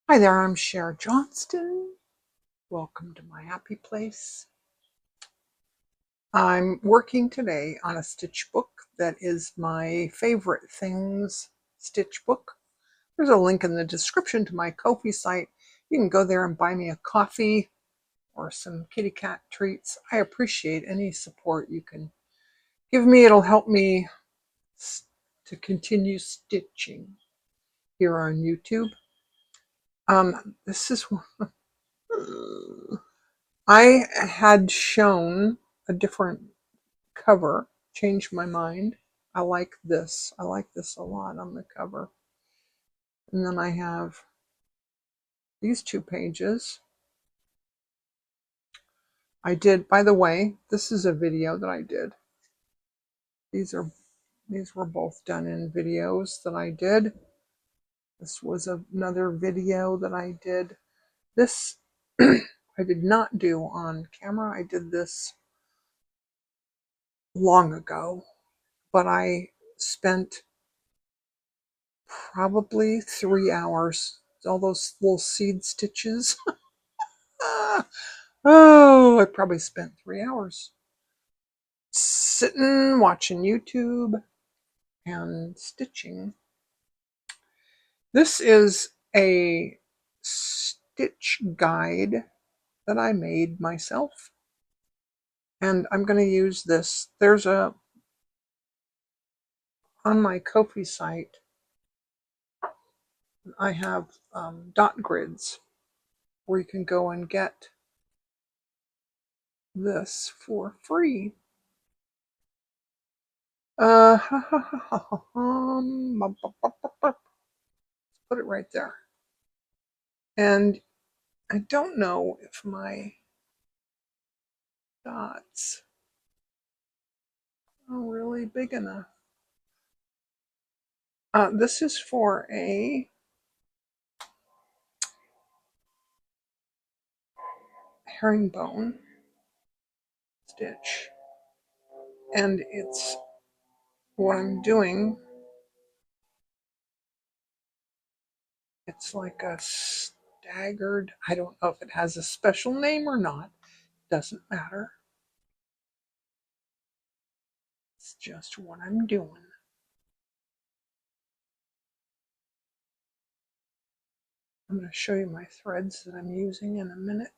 Hi there, I'm Cher Johnston. Welcome to my happy place. I'm working today on a stitch book that is my favorite things stitch book. There's a link in the description to my Ko-fi site. You can go there and buy me a coffee or some kitty cat treats. I appreciate any support you can give me. It'll help me to continue stitching here on YouTube. This is I had shown a different cover, changed my mind. I like this. I like this a lot on the cover. And then I have these two pages. I did, by the way, this is a video that I did. These were both done in videos that I did. This was another video that I did. This I did not do on camera. I did this long ago, but I spent probably 3 hours. All those little seed stitches. Oh, I probably spent 3 hours sitting, watching YouTube, and stitching. This is a stitch guide that I made myself. And I'm going to use this. There's on my Ko-fi site, I have dot grids where you can go and get this for free. Put it right there. And I don't know if my dots are really big enough. This is for a herringbone stitch. And it's what I'm doing. It's like a staggered, I don't know if it has a special name or not. Doesn't matter. It's just what I'm doing. I'm going to show you my threads that I'm using in a minute.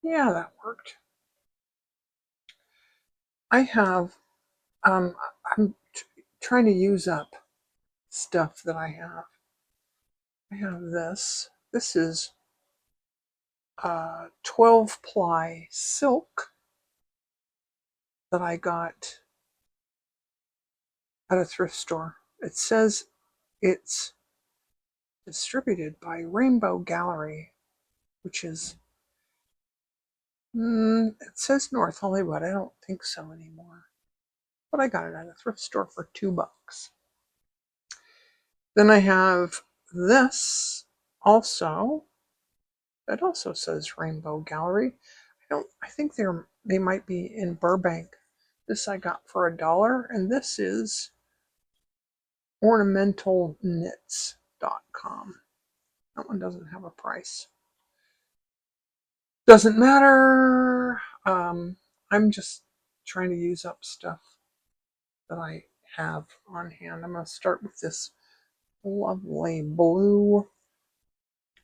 Yeah, that worked. I have, I'm trying to use up stuff that I have. I have this. This is 12 ply silk that I got at a thrift store. It says it's distributed by Rainbow Gallery, which is, it says North Hollywood. I don't think so anymore. But I got it at a thrift store for $2. Then I have this also. That also says Rainbow Gallery. I think they might be in Burbank. This I got for $1, and this is ornamentalknits.com. That one doesn't have a price. Doesn't matter. I'm just trying to use up stuff that I have on hand. I'm going to start with this lovely blue.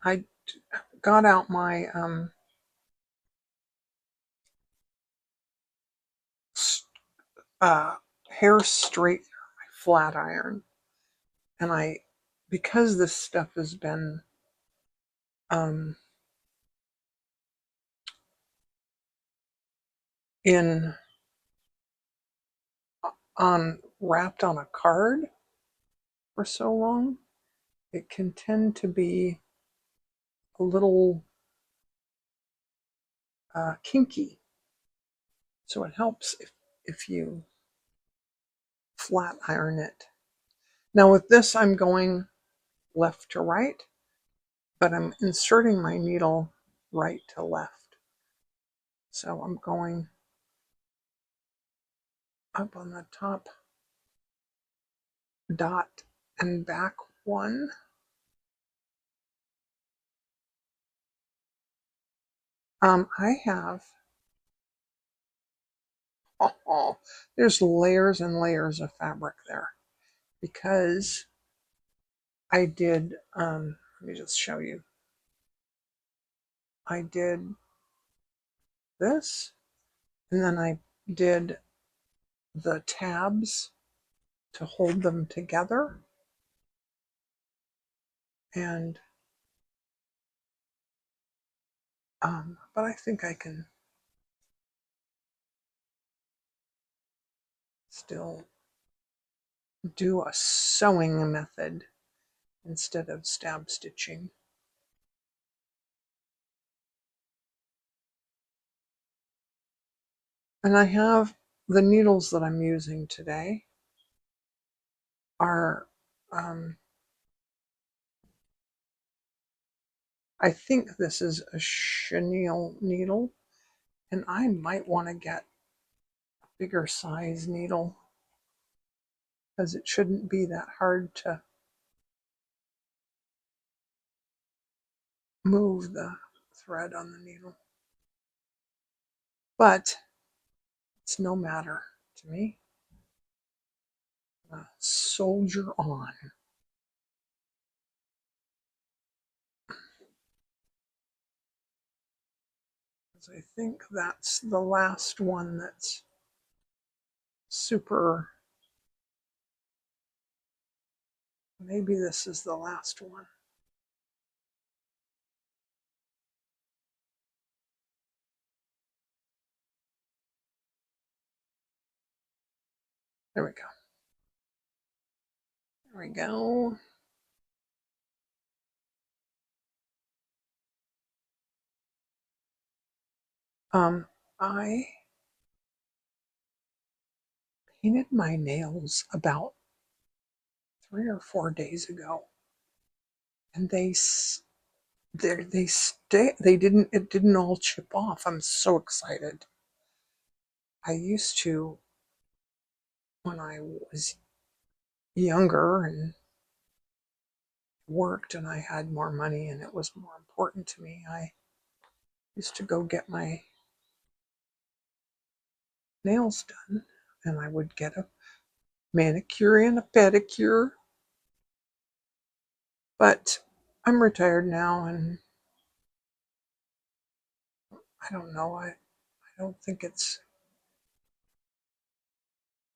I got out my hair straightener, my flat iron, and because this stuff has been um, in wrapped on a card for so long, it can tend to be a little kinky. So it helps if you flat iron it. Now with this, I'm going left to right, but I'm inserting my needle right to left. So I'm going up on the top dot and back one. I have, there's layers and layers of fabric there because I did, let me just show you. I did this, and then I did the tabs to hold them together. And, but I think I can still do a sewing method instead of stab stitching. And I have the needles that I'm using today are, I think this is a chenille needle, and I might want to get a bigger size needle because it shouldn't be that hard to move the thread on the needle. But it's no matter to me. Soldier on. I think that's the last one that's super. Maybe this is the last one. There we go. There we go. I painted my nails about 3 or 4 days ago, and it didn't all chip off. I'm so excited. I used to, when I was younger and worked and I had more money and it was more important to me, I used to go get my nails done, and I would get a manicure and a pedicure. But I'm retired now, and I don't know. I don't think it's.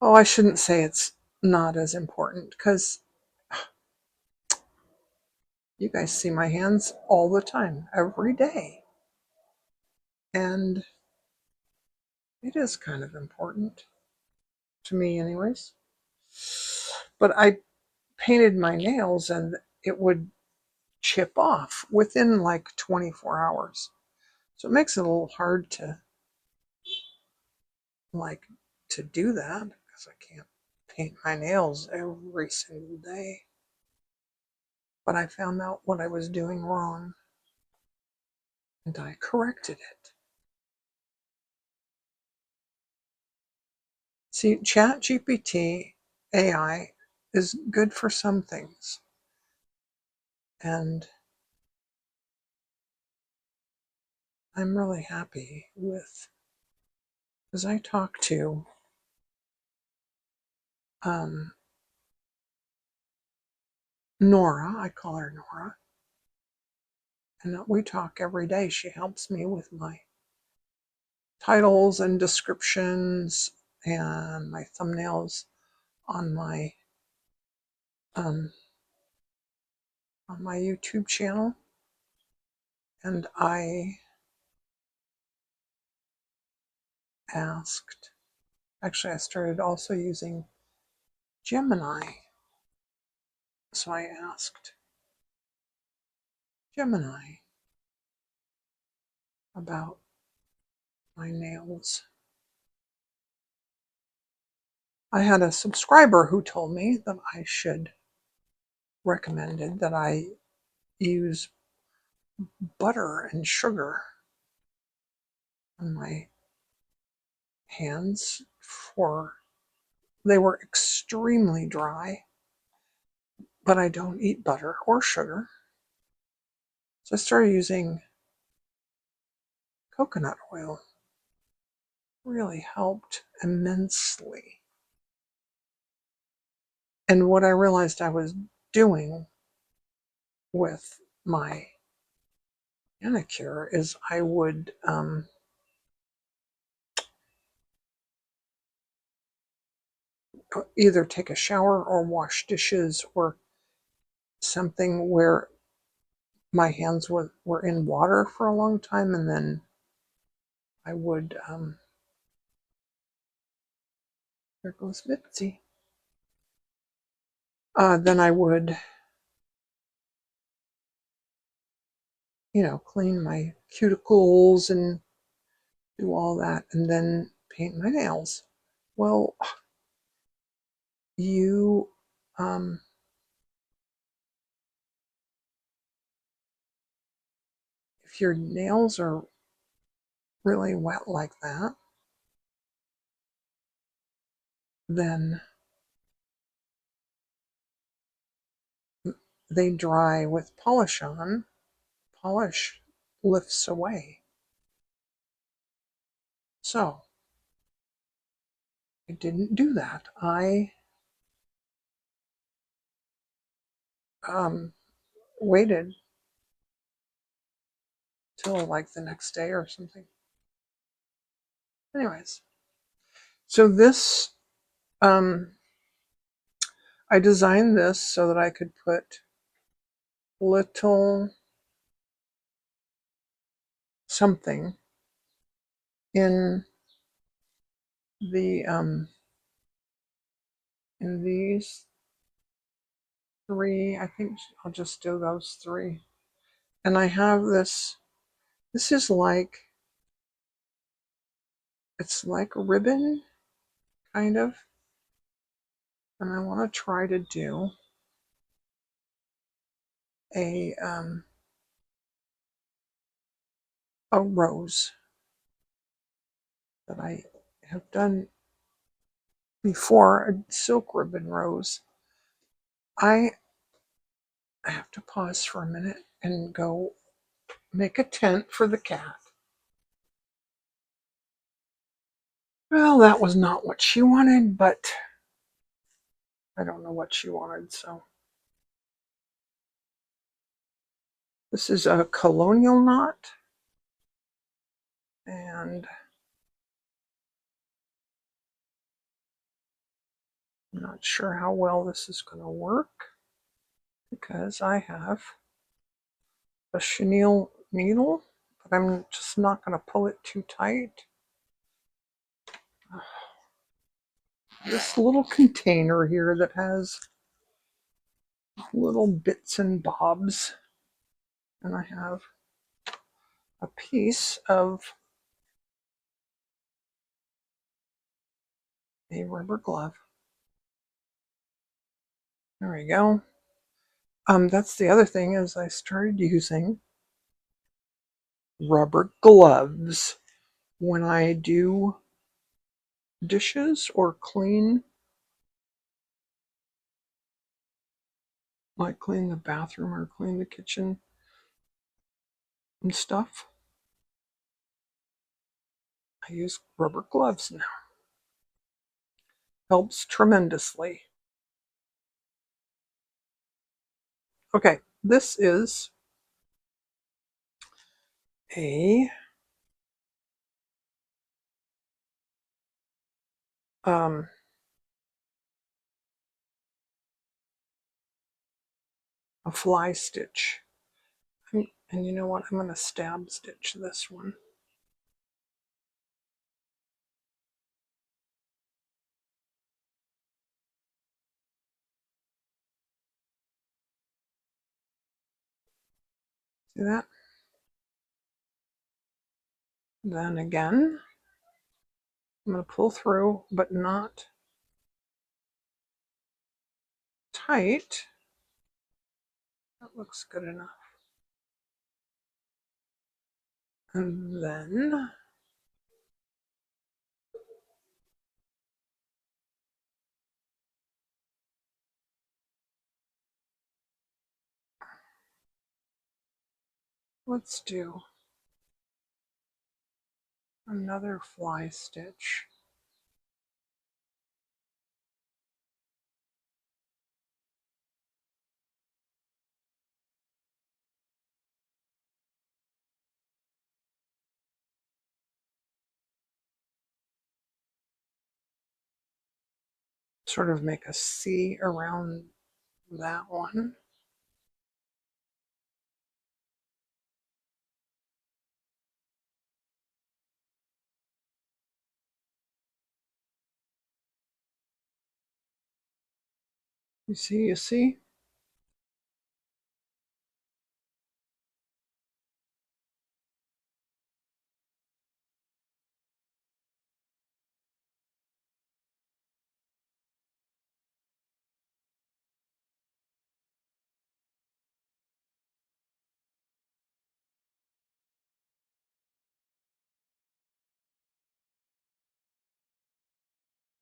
Oh, I shouldn't say it's not as important because you guys see my hands all the time, every day, and it is kind of important to me, anyways. But I painted my nails, and it would chip off within like 24 hours. So it makes it a little hard to do that because I can't paint my nails every single day. But I found out what I was doing wrong and I corrected it. See, ChatGPT AI is good for some things. And I'm really happy with, because I talk to Nora, I call her Nora, and we talk every day. She helps me with my titles and descriptions and my thumbnails on my YouTube channel. And I asked, actually I started also using Gemini. So I asked Gemini about my nails. I had a subscriber who told me that I recommended that I use butter and sugar on my hands for they were extremely dry, but I don't eat butter or sugar. So I started using coconut oil. Really helped immensely. And what I realized I was doing with my manicure is I would either take a shower or wash dishes or something where my hands were in water for a long time, and then I would, there goes Mitzi. Then I would, clean my cuticles and do all that, and then paint my nails. Well, you, um, if your nails are really wet like that, then they dry with polish on. Polish lifts away. So I didn't do that. I um, waited till like the next day or something. Anyways, so this, I designed this so that I could put little something in the in these three. I think I'll just do those three. And I have this. This is like, it's like a ribbon, kind of. And I want to try to do a rose that I have done before, a silk ribbon rose. I have to pause for a minute and go make a tent for the cat. Well, that was not what she wanted, but I don't know what she wanted, so. This is a colonial knot, and I'm not sure how well this is going to work because I have a chenille needle, but I'm just not going to pull it too tight. This little container here that has little bits and bobs, and I have a piece of a rubber glove. There we go. That's the other thing, is I started using rubber gloves when I do dishes or clean, like clean the bathroom or clean the kitchen and stuff. I use rubber gloves now. Helps tremendously. Okay, this is a um, a fly stitch. And you know what? I'm going to stab stitch this one. See that? Then again, I'm going to pull through, but not tight. That looks good enough. And then Let's do another fly stitch. Sort of make a C around that one. You see, you see?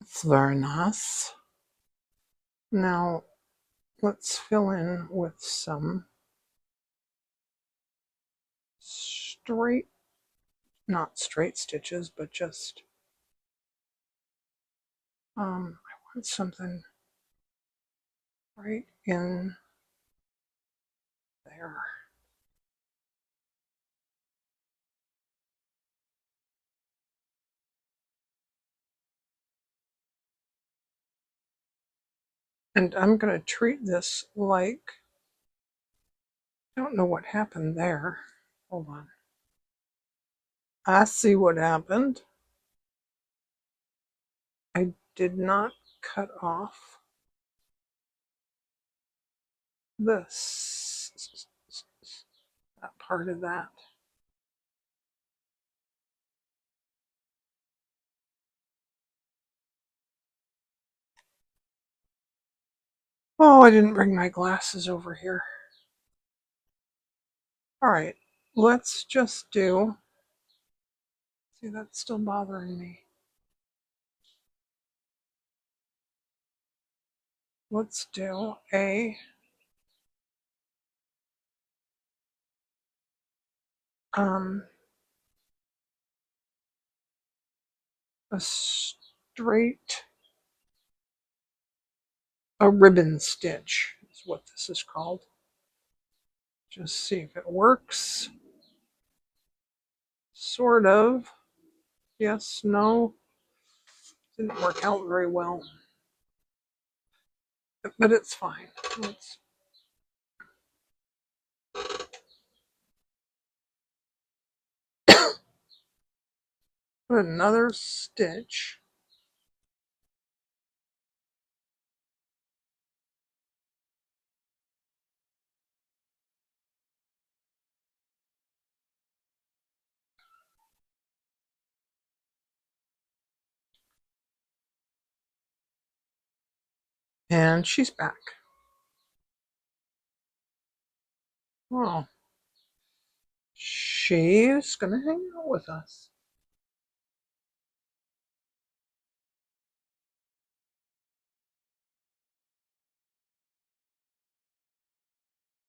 It's very nice. Now let's fill in with some straight, not straight stitches, but just, I want something right in there. And I'm going to treat this like, I don't know what happened there. Hold on. I see what happened. I did not cut off this, that part of that. Oh, I didn't bring my glasses over here. All right, let's just do, see, that's still bothering me. Let's do um, a straight, a ribbon stitch is what this is called. Just see if it works. Sort of. Yes, no. Didn't work out very well. But it's fine. Let's put another stitch. And she's back. Oh, she's going to hang out with us.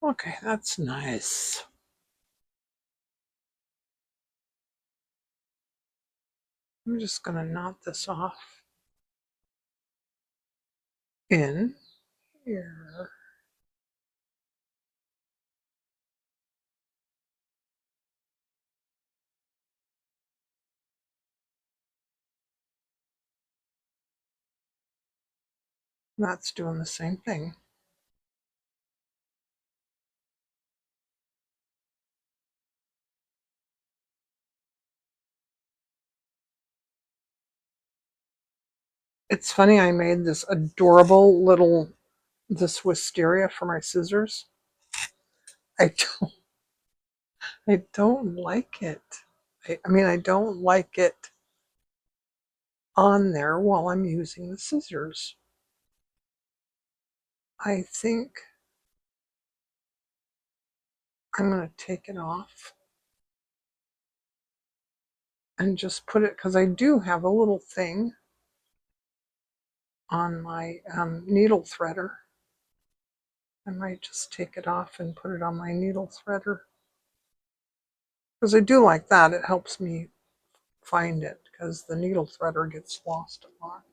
Okay, that's nice. I'm just going to knot this off in here. That's doing the same thing. It's funny, I made this adorable little, this wisteria for my scissors. I don't, I don't like it. I mean, I don't like it on there while I'm using the scissors. I think I'm going to take it off and just put it, because I do have a little thing on my needle threader. I might just take it off and put it on my needle threader. Because I do like that. It helps me find it because the needle threader gets lost a lot.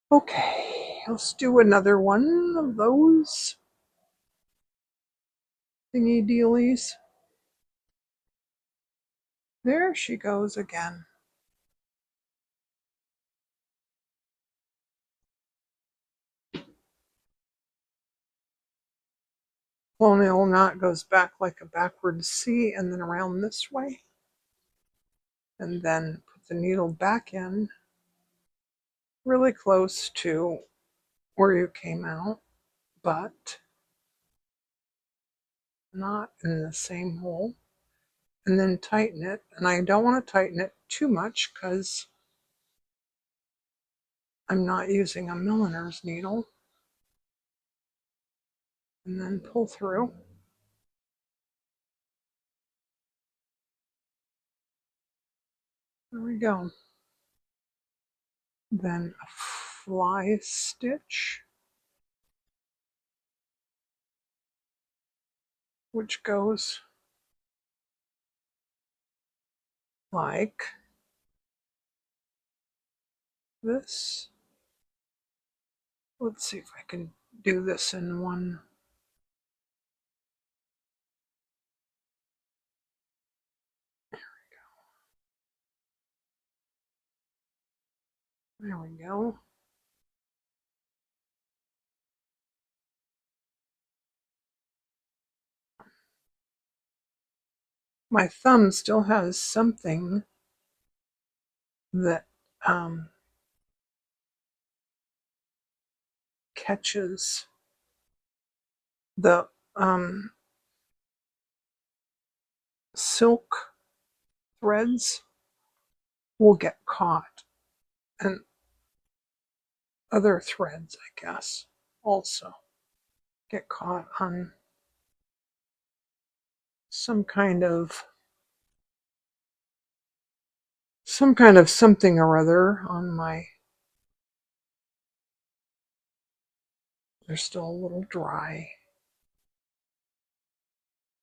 Okay, let's do another one of those thingy dealies. There she goes again. Colonial knot goes back like a backward C and then around this way. And then put the needle back in really close to where you came out, but not in the same hole. And then tighten it. And I don't want to tighten it too much because I'm not using a milliner's needle. And then pull through. There we go. Then a fly stitch, which goes like this. Let's see if I can do this in one. There we go. My thumb still has something that catches the silk threads will get caught, and other threads, I guess, also get caught on some kind of something or other on my. They're still a little dry.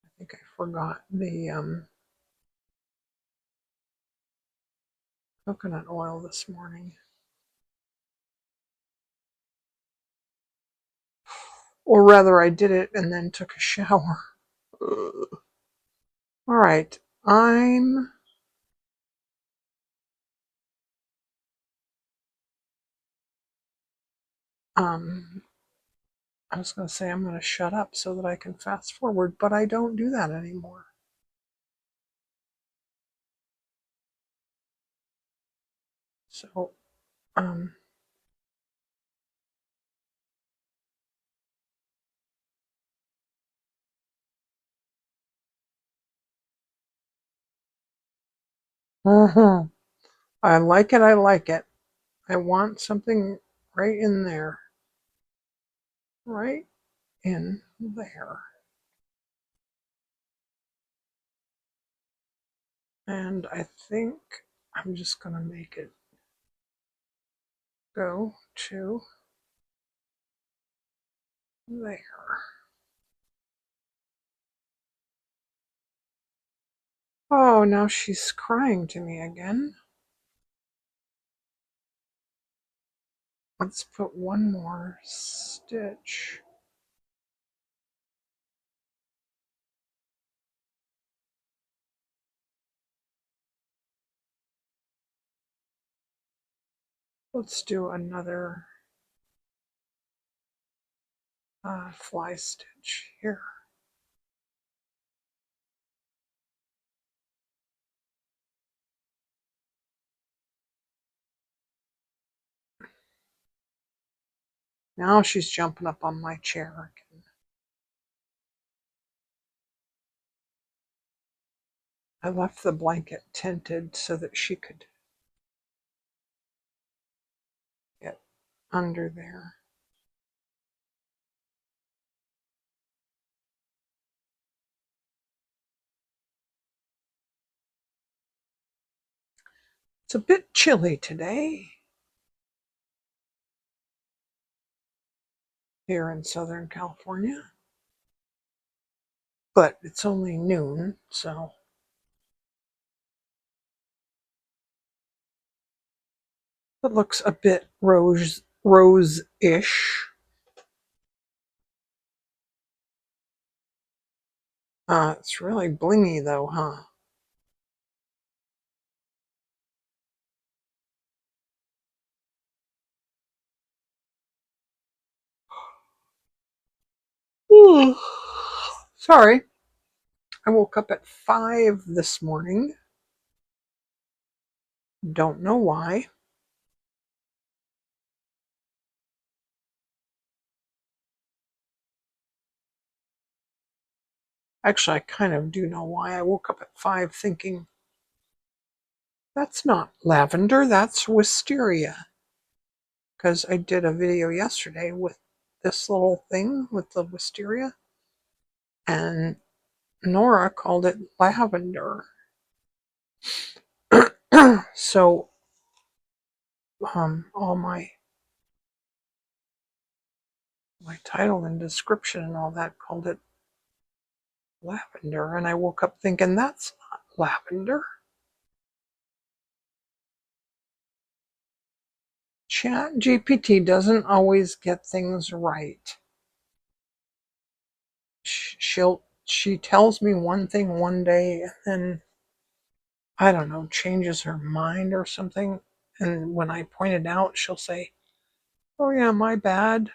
I think I forgot the coconut oil this morning. Or rather, I did it and then took a shower. All right, um, I was going to say I'm going to shut up so that I can fast forward, but I don't do that anymore. So, um, uh-huh. I like it. I like it. I want something right in there. Right in there. And I think I'm just going to make it go to there. Oh, now she's crying to me again. Let's put one more stitch. Let's do another fly stitch here. Now she's jumping up on my chair again. I left the blanket tinted so that she could get under there. It's a bit chilly today here in Southern California. but it's only noon, so it looks a bit rose-ish. It's really blingy though, huh? Sorry, I woke up at 5 this morning. Don't know why. Actually, I kind of do know why. I woke up at 5 thinking, that's not lavender, that's wisteria. Because I did a video yesterday with this little thing with the wisteria, and Nora called it lavender. So, all my title and description and all that called it lavender, and I woke up thinking that's not lavender. Chat GPT doesn't always get things right. She tells me one thing one day and then, I don't know, changes her mind or something. And when I point it out, she'll say, "Oh yeah, my bad."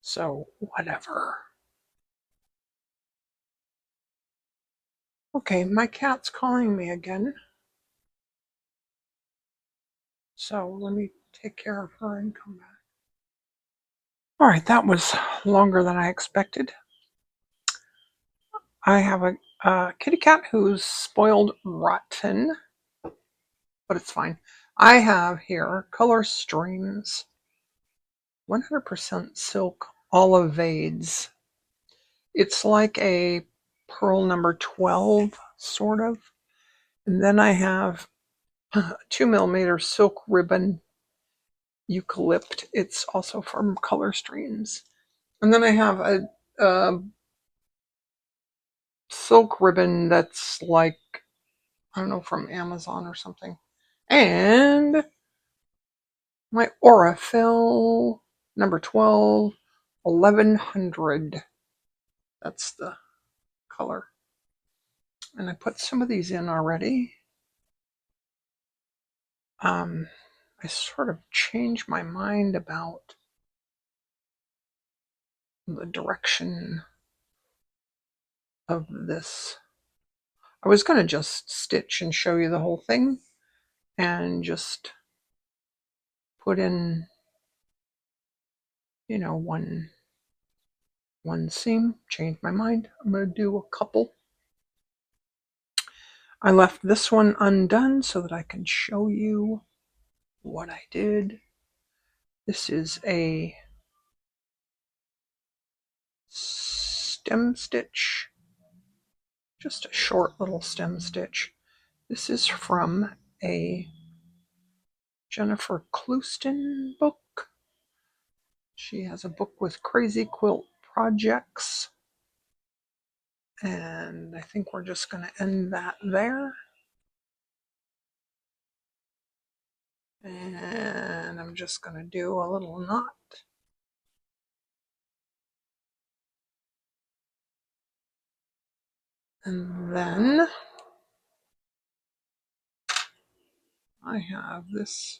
So whatever. Okay, my cat's calling me again. So let me take care of her and come back. All right, that was longer than I expected. I have a kitty cat who's spoiled rotten, but it's fine. I have here Color Streams 100% silk olivades. It's like a pearl number 12, sort of. And then I have 2mm silk ribbon eucalypt. It's also from Color Streams. And then I have a silk ribbon that's like, I don't know, from Amazon or something. And my Aurifil number 12, 1100. That's the color. And I put some of these in already. I sort of changed my mind about the direction of this. I was going to just stitch and show you the whole thing and just put in, one seam. Changed my mind. I'm going to do a couple. I left this one undone so that I can show you what I did. This is a stem stitch, just a short little stem stitch. This is from a Jennifer Clouston book. She has a book with crazy quilt projects. And I think we're just going to end that there. And I'm just going to do a little knot. And then I have this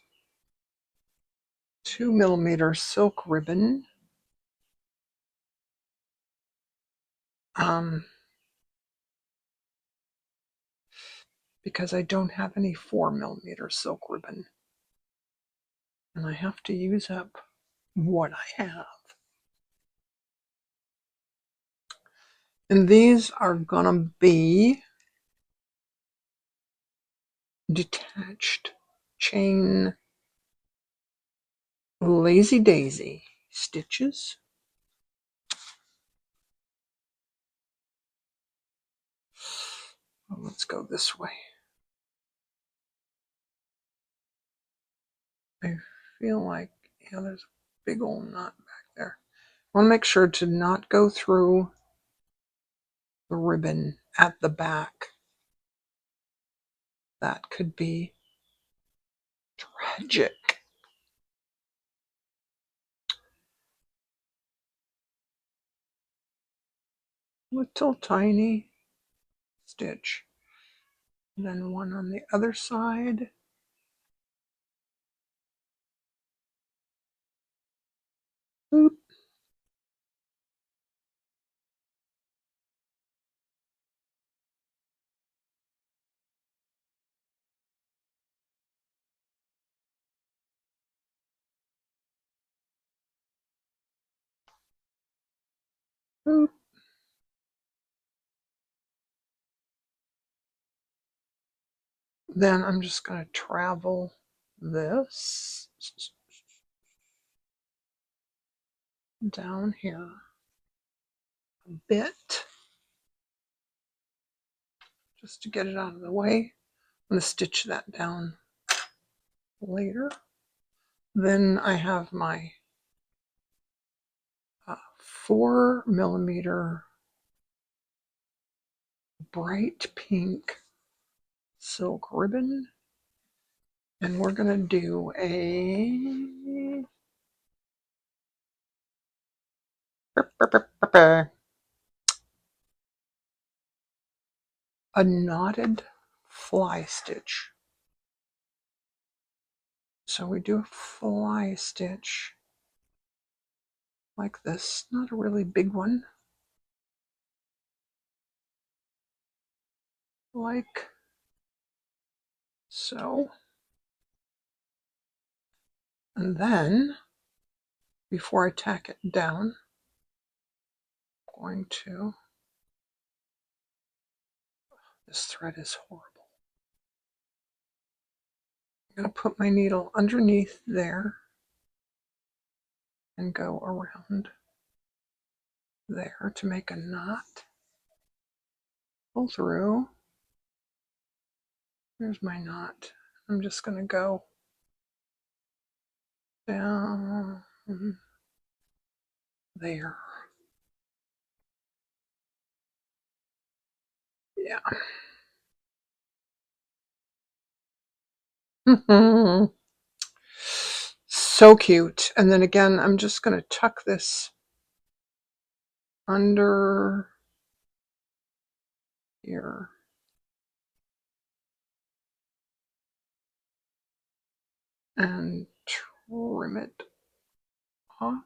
2mm silk ribbon. Because I don't have any 4mm silk ribbon. And I have to use up what I have. And these are gonna be detached chain lazy daisy stitches. Well, let's go this way. I feel like, yeah, there's a big old knot back There. I want to make sure to not go through the ribbon at the back. That could be tragic. Little tiny stitch. And then one on the other side. Boop. Boop. Then I'm just going to travel this down here a bit just to get it out of the way. I'm going to stitch that down later. Then I have my 4mm bright pink silk ribbon, and we're going to do a knotted fly stitch. So we do a fly stitch like this, not a really big one, like so. And then, before I tack it down, I'm going to, this thread is horrible. I'm going to put my needle underneath there and go around there to make a knot. Pull through. There's my knot. I'm just going to go down there. Yeah. So cute. And then again, I'm just going to tuck this under here. And trim it off.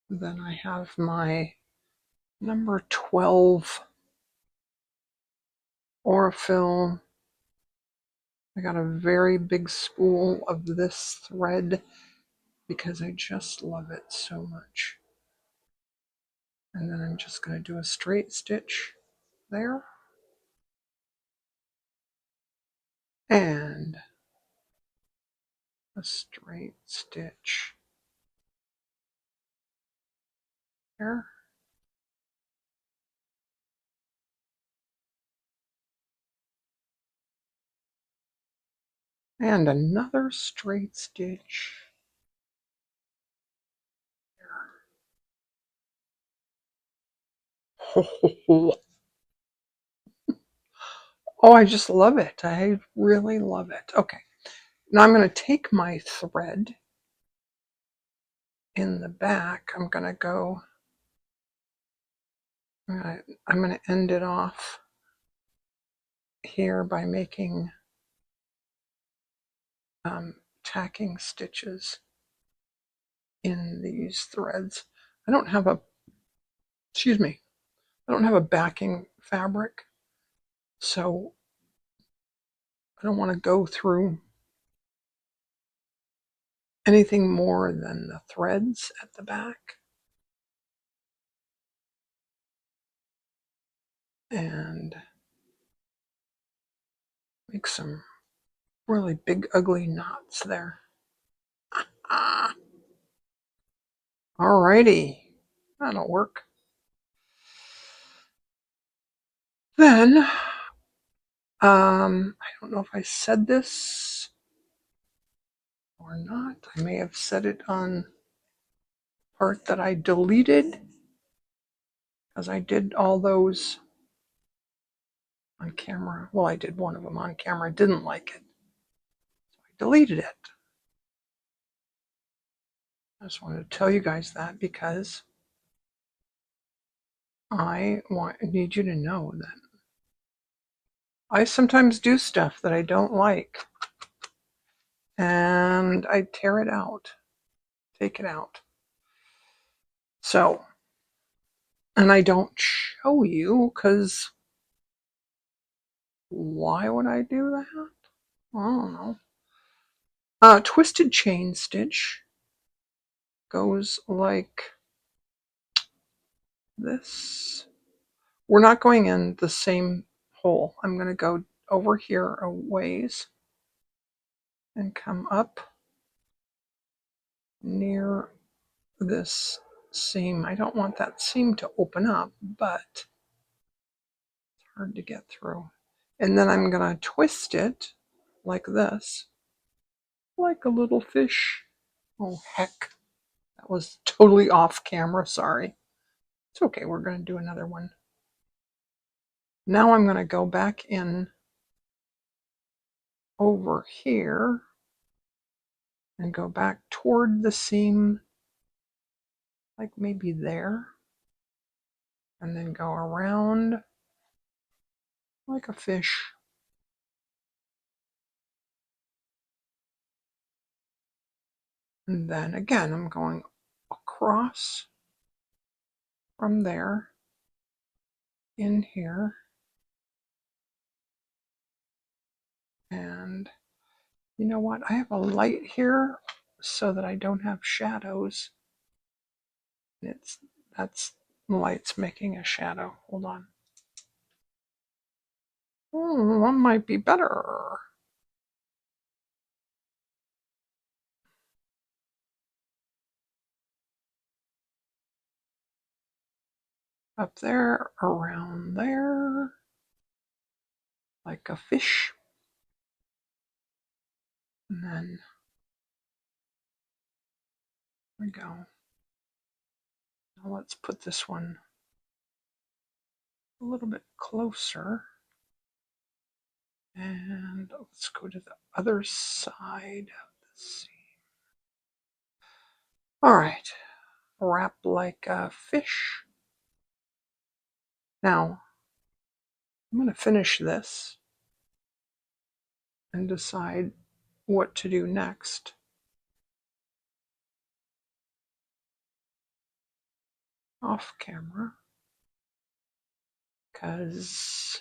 Then I have my number 12 Aurifil. I got a very big spool of this thread because I just love it so much. And then I'm just going to do a straight stitch there. And a straight stitch there. And another straight stitch there. Oh, I just love it. I really love it. Okay. Now I'm going to take my thread in the back. I'm going to go, I'm going to end it off here by making tacking stitches in these threads. I don't have a, excuse me, I don't have a backing fabric, so I don't want to go through anything more than the threads at the back. And make some really big ugly knots there. Alrighty, that'll work. Then, I don't know if I said this. or not. I may have set it on part that I deleted, because I did all those on camera. Well, I did one of them on camera. I didn't like it, so I deleted it. I just wanted to tell you guys that because need you to know that I sometimes do stuff that I don't like, and I tear it out, take it out. So, and I don't show you because why would I do that? I don't know. Twisted chain stitch goes like this. We're not going in the same hole. I'm going to go over here a ways and come up near this seam. I don't want that seam to open up, but it's hard to get through. And then I'm going to twist it like this, like a little fish. Oh, heck. That was totally off camera. Sorry. It's okay. We're going to do another one. Now I'm going to go back in over here and go back toward the seam, like maybe there, and then go around like a fish. And then again, I'm going across from there in here. And you know what? I have a light here so that I don't have shadows. That's the light's making a shadow. Hold on. One might be better. Up there, around there, like a fish. And then there we go. Now let's put this one a little bit closer. And let's go to the other side of the seam. All right, wrap like a fish. Now, I'm going to finish this and decide what to do next. Off camera, because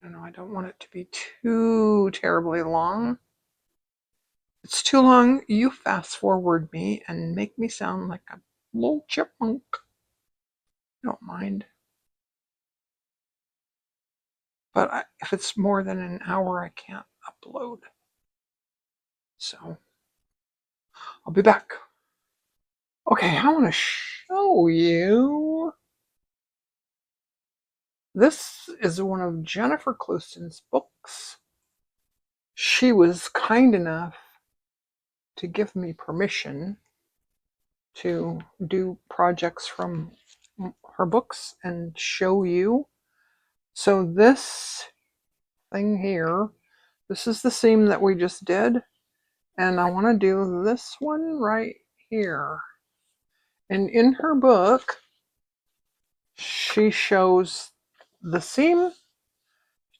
I don't want it to be too terribly long. If it's too long, you fast forward me and make me sound like a little chipmunk. I don't mind. But if it's more than an hour, I can't upload. So I'll be back. Okay, I want to show you. This is one of Jennifer Clouston's books. She was kind enough to give me permission to do projects from her books and show you. So this thing here, this is the seam that we just did, and I want to do this one right here. And in her book, she shows the seam,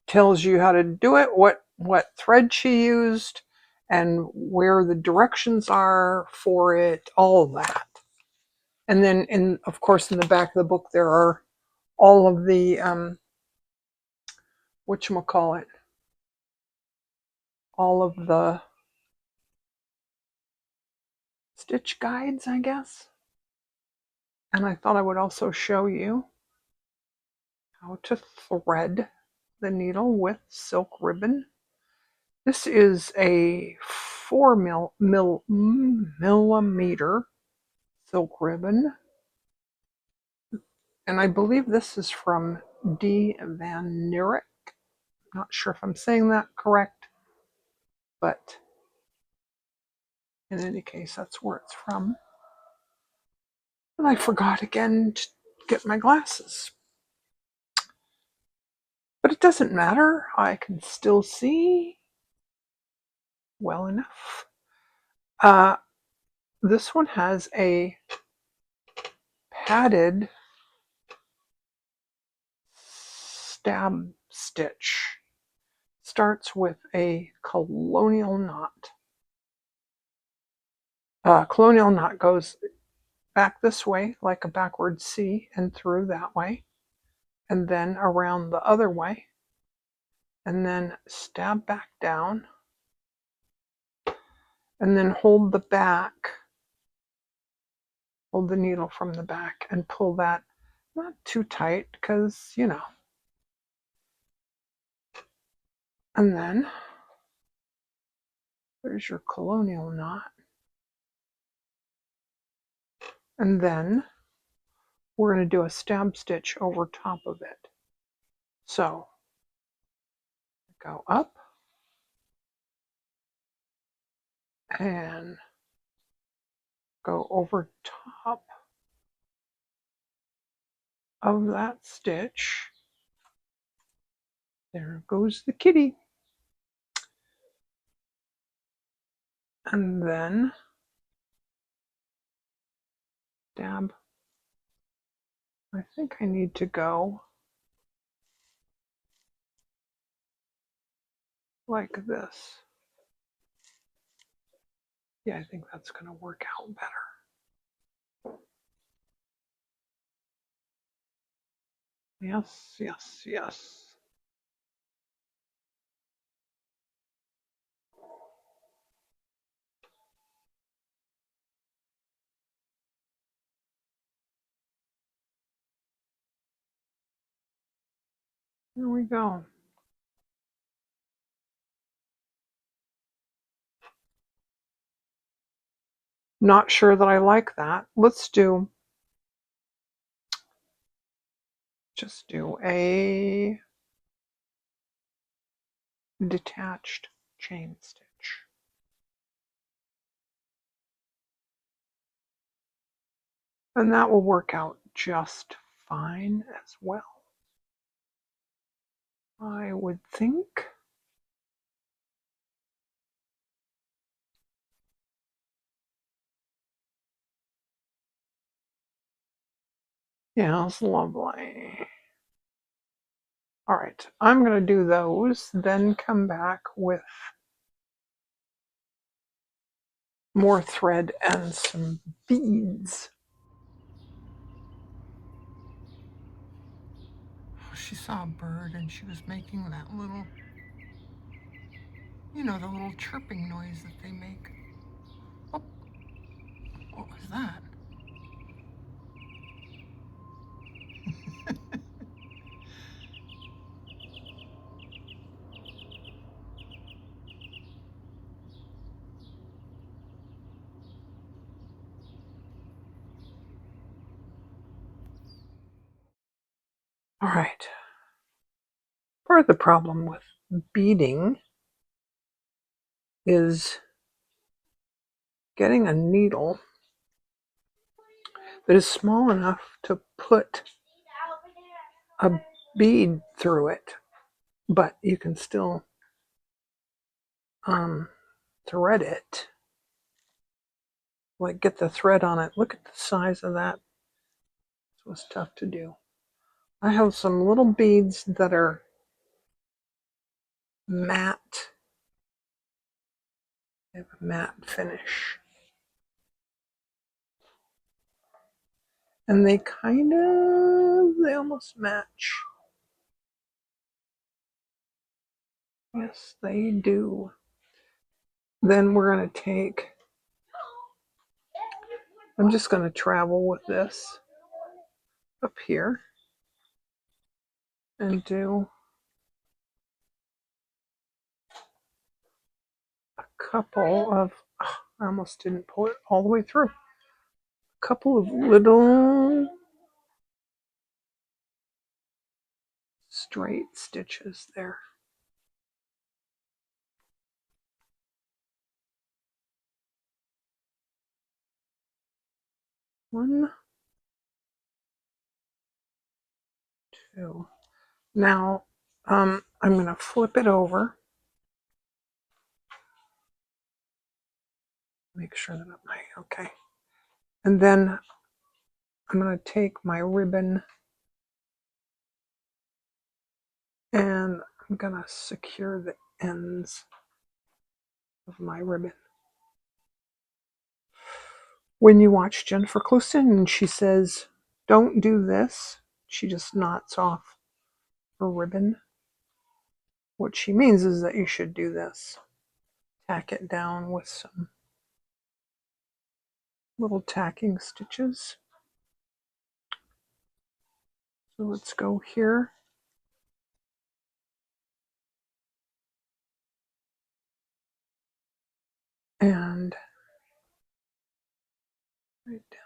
tells you how to do it, what thread she used, and where the directions are for it, all that. And then, of course, in the back of the book, there are all of the, whatchamacallit, all of the stitch guides, I guess. And I thought I would also show you how to thread the needle with silk ribbon. This is a 4mm silk ribbon. And I believe this is from D. Van Nerik. Not sure if I'm saying that correct. but in any case, that's where it's from. And I forgot again to get my glasses. But it doesn't matter. I can still see well enough. This one has a padded stab stitch. Starts with a colonial knot. Colonial knot goes back this way like a backward C and through that way, and then around the other way, and then stab back down, and then hold the back, hold the needle from the back and pull that not too tight because, you know. And then there's your colonial knot. And then we're going to do a stab stitch over top of it. So go up and go over top of that stitch. There goes the kitty. And then stab. I think I need to go like this. Yeah, I think that's going to work out better. Yes, yes, yes. There we go. Not sure that I like that. Let's just do a detached chain stitch. And that will work out just fine as well, I would think. Yeah, it's lovely. All right, I'm going to do those, then come back with more thread and some beads. She saw a bird and she was making that little, you know, the little chirping noise that they make. Oh, what was that? All right. Part of the problem with beading is getting a needle that is small enough to put a bead through it, but you can still thread it. Like get the thread on it. Look at the size of that. It was tough to do. I have some little beads that are matte. They have a matte finish. And they almost match. Yes, they do. Then we're going to take, I'm just going to travel with this up here and do a couple of, I almost didn't pull it all the way through. A couple of little straight stitches there. 1, 2. Now, I'm going to flip it over. Make sure that okay. And then I'm going to take my ribbon and I'm going to secure the ends of my ribbon. When you watch Jennifer Clouston and she says, don't do this, she just knots off her ribbon. What she means is that you should do this. Tack it down with some little tacking stitches. So let's go here. And right down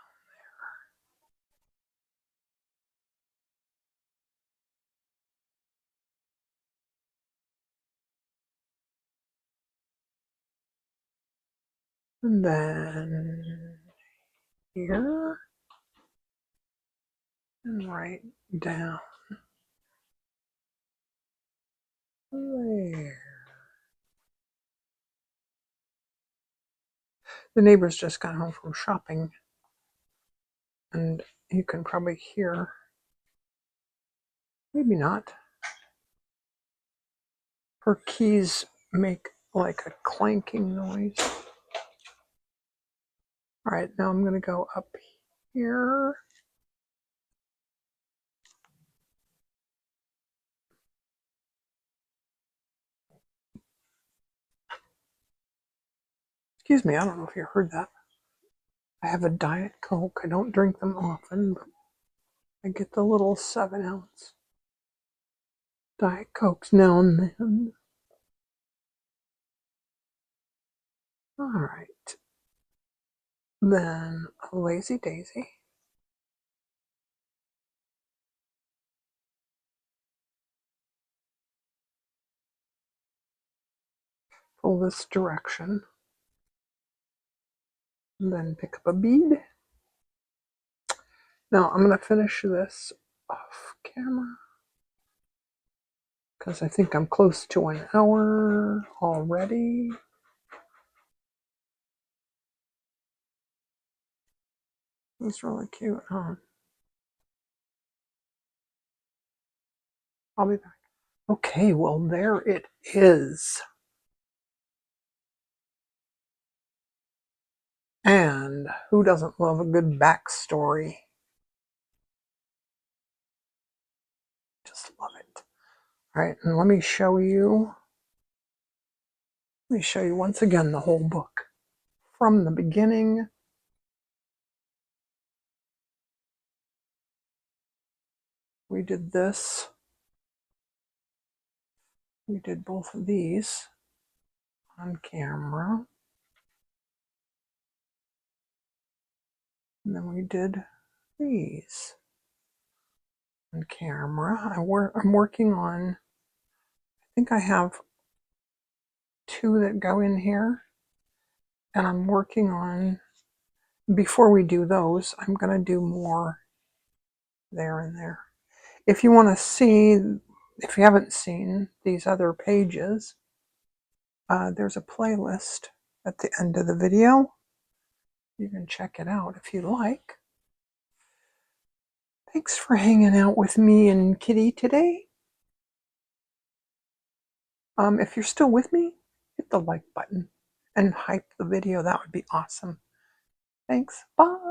there. And then here. And right down there. The neighbors just got home from shopping. And you can probably hear, maybe not, her keys make like a clanking noise. All right, now I'm going to go up here. Excuse me, I don't know if you heard that. I have a Diet Coke. I don't drink them often, but I get the little 7-ounce Diet Cokes now and then. All right. Then a Lazy Daisy. Pull this direction. And then pick up a bead. Now I'm going to finish this off camera because I think I'm close to an hour already. It's really cute, huh? I'll be back. Okay, well, there it is. And who doesn't love a good backstory? Just love it. All right, and let me show you once again the whole book. From the beginning, we did this. We did both of these on camera. And then we did these on camera. I'm working on, I think I have 2 that go in here. And I'm working on, before we do those, I'm going to do more there and there. If you want to see, if you haven't seen these other pages, there's a playlist at the end of the video. You can check it out if you like. Thanks for hanging out with me and Kitty today. If you're still with me, hit the like button and hype the video. That would be awesome. Thanks. Bye.